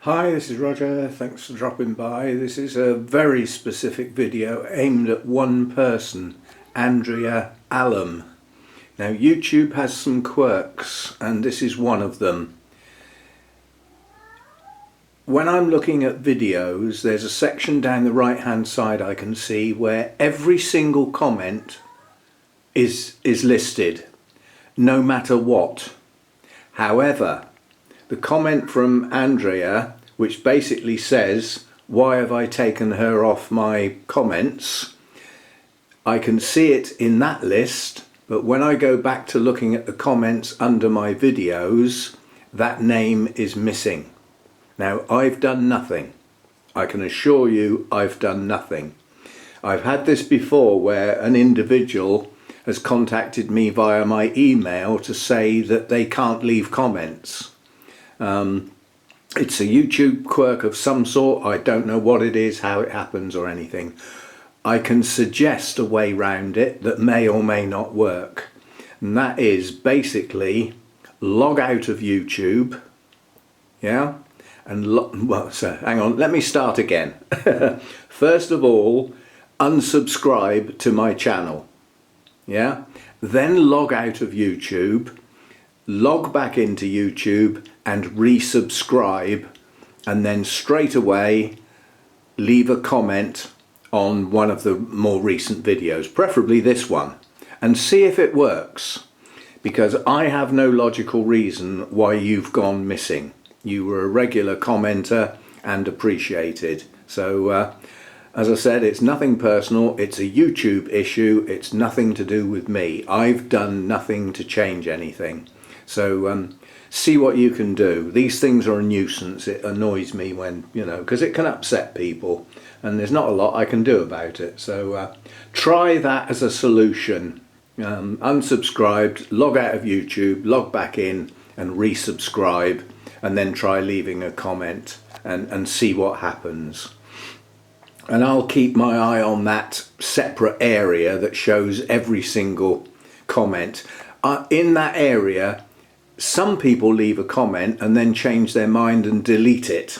Hi, this is Roger. Thanks for dropping by. This is a very specific video aimed at one person, Andrea Alum. Now, YouTube has some quirks, and this is one of them. When I'm looking at videos, there's a section down the right hand side I can see where every single comment is listed, no matter what. However, the comment from Andrea, which basically says, why have I taken her off my comments? I can see it in that list, but when I go back to looking at the comments under my videos, that name is missing. Now, I've done nothing. I can assure you I've done nothing. I've had this before where an individual has contacted me via my email to say that they can't leave comments. It's a YouTube quirk of some sort. I don't know what it is, how it happens or anything. I can suggest a way round it that may or may not work. And that is basically log out of YouTube. Yeah? And hang on, let me start again. First of all, unsubscribe to my channel. Yeah? Then log out of YouTube, log back into YouTube and resubscribe, and then straight away leave a comment on one of the more recent videos, preferably this one, and see if it works, because I have no logical reason why you've gone missing. You were a regular commenter and appreciated. So as I said, it's nothing personal, it's a YouTube issue, it's nothing to do with me. I've done nothing to change anything. So see what you can do. These things are a nuisance. It annoys me when, because it can upset people, and there's not a lot I can do about it. So try that as a solution. Unsubscribed, log out of YouTube, log back in and resubscribe, and then try leaving a comment and see what happens. And I'll keep my eye on that separate area that shows every single comment. In that area, some people leave a comment and then change their mind and delete it.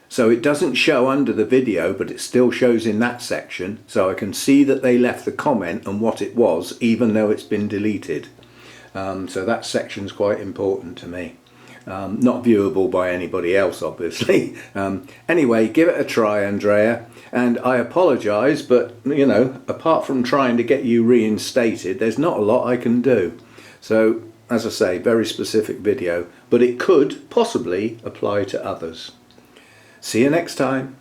So it doesn't show under the video, but it still shows in that section. So I can see that they left the comment and what it was, even though it's been deleted. So that section's quite important to me. Not viewable by anybody else, obviously. Anyway, give it a try, Andrea. And I apologise, but, apart from trying to get you reinstated, there's not a lot I can do. So, as I say, very specific video, but it could possibly apply to others. See you next time.